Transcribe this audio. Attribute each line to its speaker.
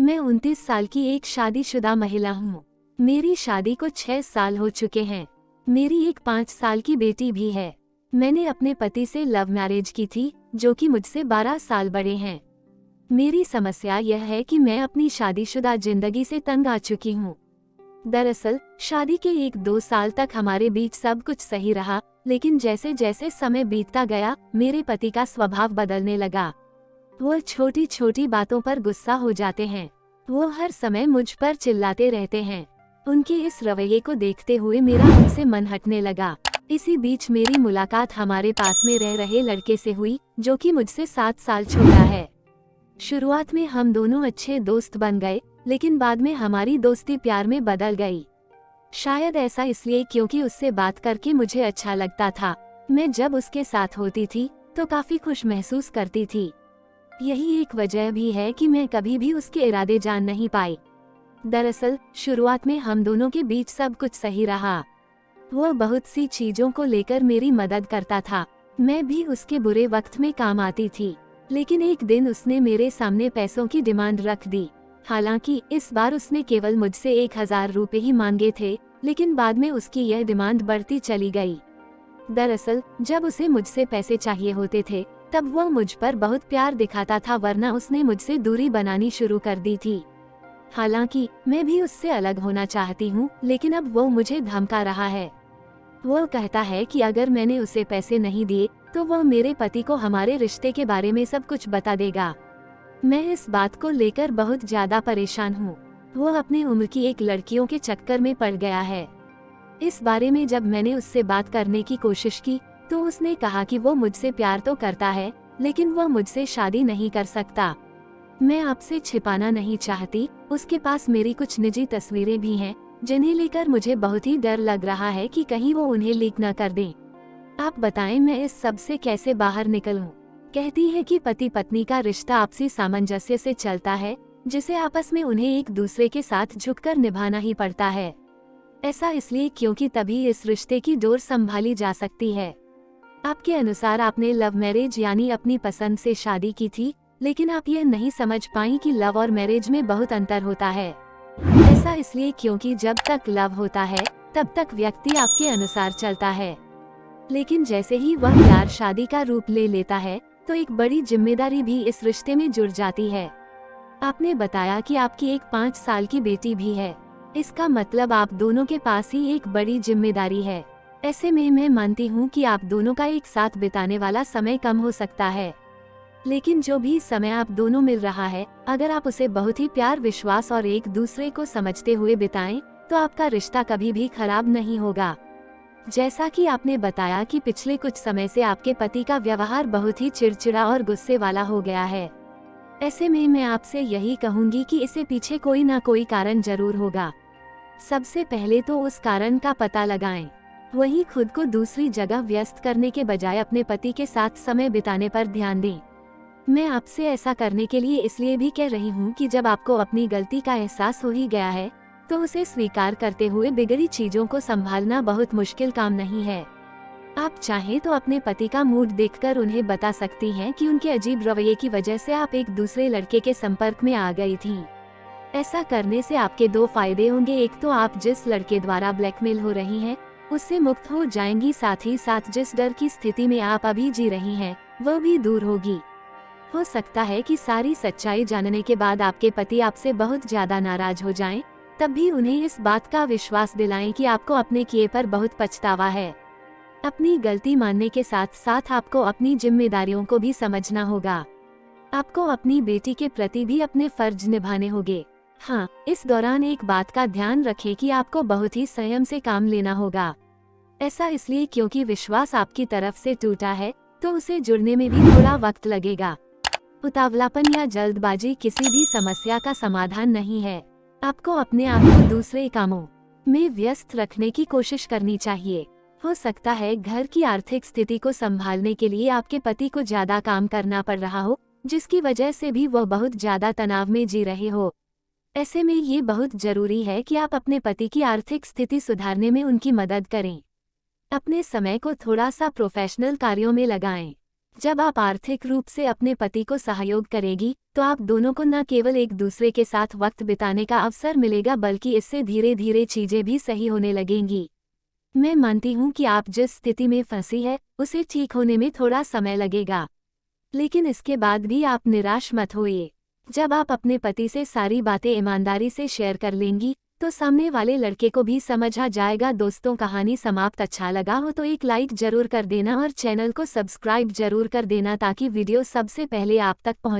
Speaker 1: मैं 29 साल की एक शादीशुदा महिला हूँ। मेरी शादी को 6 साल हो चुके हैं। मेरी एक 5 साल की बेटी भी है। मैंने अपने पति से लव मैरिज की थी, जो कि मुझसे 12 साल बड़े हैं। मेरी समस्या यह है कि मैं अपनी शादीशुदा जिंदगी से तंग आ चुकी हूँ। दरअसल शादी के 1-2 साल तक हमारे बीच सब कुछ सही रहा, लेकिन जैसे जैसे समय बीतता गया, मेरे पति का स्वभाव बदलने लगा। वो छोटी छोटी बातों पर गुस्सा हो जाते हैं। वो हर समय मुझ पर चिल्लाते रहते हैं। उनके इस रवैये को देखते हुए मेरा उनसे मन हटने लगा। इसी बीच मेरी मुलाकात हमारे पास में रह रहे लड़के से हुई, जो कि मुझसे 7 साल छोटा है। शुरुआत में हम दोनों अच्छे दोस्त बन गए, लेकिन बाद में हमारी दोस्ती प्यार में बदल गई। शायद ऐसा इसलिए क्योंकि उससे बात करके मुझे अच्छा लगता था। मैं जब उसके साथ होती थी तो काफी खुश महसूस करती थी। यही एक वजह भी है कि मैं कभी भी उसके इरादे जान नहीं पाई। दरअसल शुरुआत में हम दोनों के बीच सब कुछ सही रहा। वो बहुत सी चीजों को लेकर मेरी मदद करता था। मैं भी उसके बुरे वक्त में काम आती थी। लेकिन एक दिन उसने मेरे सामने पैसों की डिमांड रख दी। हालांकि इस बार उसने केवल मुझसे 1000 रुपए ही मांगे थे, लेकिन बाद में उसकी यह डिमांड बढ़ती चली गई। दरअसल जब उसे मुझसे पैसे चाहिए होते थे, तब वह मुझ पर बहुत प्यार दिखाता था, वरना उसने मुझसे दूरी बनानी शुरू कर दी थी। हालांकि मैं भी उससे अलग होना चाहती हूँ, लेकिन अब वो मुझे धमका रहा है। वो कहता है कि अगर मैंने उसे पैसे नहीं दिए तो वह मेरे पति को हमारे रिश्ते के बारे में सब कुछ बता देगा। मैं इस बात को लेकर बहुत ज्यादा परेशान हूँ। वो अपनी उम्र की एक लड़कियों के चक्कर में पड़ गया है। इस बारे में जब मैंने उससे बात करने की कोशिश की तो उसने कहा कि वो मुझसे प्यार तो करता है, लेकिन वह मुझसे शादी नहीं कर सकता। मैं आपसे छिपाना नहीं चाहती, उसके पास मेरी कुछ निजी तस्वीरें भी हैं, जिन्हें लेकर मुझे बहुत ही डर लग रहा है कि कहीं वो उन्हें लीक न कर दें। आप बताएं मैं इस सब से कैसे बाहर निकलूं? कहती है कि पति पत्नी का रिश्ता आपसी सामंजस्य से चलता है, जिसे आपस में उन्हें एक दूसरे के साथ झुककर निभाना ही पड़ता है। ऐसा इसलिए क्योंकि तभी इस रिश्ते की डोर संभाली जा सकती है। आपके अनुसार आपने लव मैरिज यानी अपनी पसंद से शादी की थी, लेकिन आप यह नहीं समझ पाई कि लव और मैरिज में बहुत अंतर होता है। ऐसा इसलिए क्योंकि जब तक लव होता है तब तक व्यक्ति आपके अनुसार चलता है, लेकिन जैसे ही वह प्यार शादी का रूप ले लेता है तो एक बड़ी जिम्मेदारी भी इस रिश्ते में जुड़ जाती है। आपने बताया कि आपकी एक 5 साल की बेटी भी है। इसका मतलब आप दोनों के पास ही एक बड़ी जिम्मेदारी है। ऐसे में मैं मानती हूँ कि आप दोनों का एक साथ बिताने वाला समय कम हो सकता है, लेकिन जो भी समय आप दोनों मिल रहा है, अगर आप उसे बहुत ही प्यार, विश्वास और एक दूसरे को समझते हुए बिताएं, तो आपका रिश्ता कभी भी खराब नहीं होगा। जैसा कि आपने बताया कि पिछले कुछ समय से आपके पति का व्यवहार बहुत ही चिड़चिड़ा और गुस्से वाला हो गया है। ऐसे में मैं आपसे यही कहूंगी कि इसे पीछे कोई ना कोई कारण जरूर होगा। सबसे पहले तो उस कारण का पता लगाएं। वहीं खुद को दूसरी जगह व्यस्त करने के बजाय अपने पति के साथ समय बिताने पर ध्यान दें। मैं आपसे ऐसा करने के लिए इसलिए भी कह रही हूँ कि जब आपको अपनी गलती का एहसास हो ही गया है, तो उसे स्वीकार करते हुए बिगड़ी चीजों को संभालना बहुत मुश्किल काम नहीं है। आप चाहें तो अपने पति का मूड देखकर उन्हें बता सकती हैं कि उनके अजीब रवैये की वजह से आप एक दूसरे लड़के के संपर्क में आ गई थी। ऐसा करने से आपके 2 फायदे होंगे। एक तो आप जिस लड़के द्वारा ब्लैकमेल हो रही हैं, उससे मुक्त हो जाएंगी, साथ ही साथ जिस डर की स्थिति में आप अभी जी रही हैं, वह भी दूर होगी। हो सकता है कि सारी सच्चाई जानने के बाद आपके पति आपसे बहुत ज्यादा नाराज हो जाएं, तब भी उन्हें इस बात का विश्वास दिलाएं कि आपको अपने किए पर बहुत पछतावा है। अपनी गलती मानने के साथ साथ आपको अपनी जिम्मेदारियों को भी समझना होगा। आपको अपनी बेटी के प्रति भी अपने फर्ज निभाने होंगे। हाँ, इस दौरान एक बात का ध्यान रखें कि आपको बहुत ही संयम से काम लेना होगा। ऐसा इसलिए क्योंकि विश्वास आपकी तरफ से टूटा है, तो उसे जुड़ने में भी थोड़ा वक्त लगेगा। उतावलापन या जल्दबाजी किसी भी समस्या का समाधान नहीं है। आपको अपने आप को दूसरे कामों में व्यस्त रखने की कोशिश करनी चाहिए। हो सकता है घर की आर्थिक स्थिति को संभालने के लिए आपके पति को ज्यादा काम करना पड़ रहा हो, जिसकी वजह से भी वह बहुत ज्यादा तनाव में जी रहे हो। ऐसे में ये बहुत जरूरी है कि आप अपने पति की आर्थिक स्थिति सुधारने में उनकी मदद करें। अपने समय को थोड़ा सा प्रोफेशनल कार्यों में लगाएं। जब आप आर्थिक रूप से अपने पति को सहयोग करेगी तो आप दोनों को न केवल एक दूसरे के साथ वक्त बिताने का अवसर मिलेगा बल्कि इससे धीरे धीरे चीजें भी सही होने लगेंगी। मैं मानती हूँ कि आप जिस स्थिति में फंसी है उसे ठीक होने में थोड़ा समय लगेगा, लेकिन इसके बाद भी आप निराश मत होइए। जब आप अपने पति से सारी बातें ईमानदारी से शेयर कर लेंगी तो सामने वाले लड़के को भी समझ आ जाएगा। दोस्तों, कहानी समाप्त अच्छा लगा हो तो एक लाइक जरूर कर देना और चैनल को सब्सक्राइब जरूर कर देना ताकि वीडियो सबसे पहले आप तक पहुंचे।